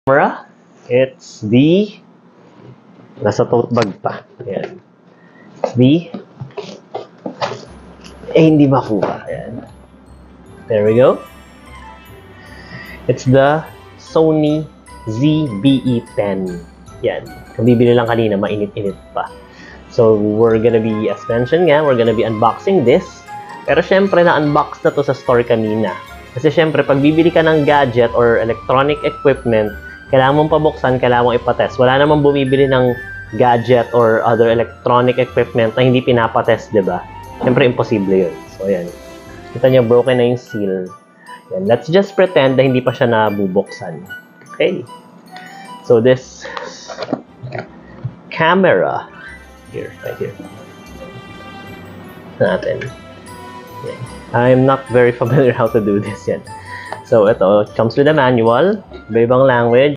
camera. It's the nasa tote bag pa. Ayan. It's the hindi makuha. Ayan. There we go. It's the Sony ZBE10. Yan. Kung bibili lang kanina, mainit-init pa. So, we're gonna be, as mentioned nga, we're gonna be unboxing this. Pero syempre, na-unbox na to sa store kanina. Kasi syempre, pag bibili ka ng gadget or electronic equipment, kailangan mong pabuksan, kailangan mong ipatest. Wala namang bumibili ng gadget or other electronic equipment na hindi pinapatest, diba? Syempre, imposible yun. So, yan. Kita nyo, broken na yung seal. Yan. Let's just pretend na hindi pa siya nabubuksan. Okay. So, this camera here, right here. Natin. Okay. I'm not very familiar how to do this yet. So, ito, it comes with a manual, iba-ibang language.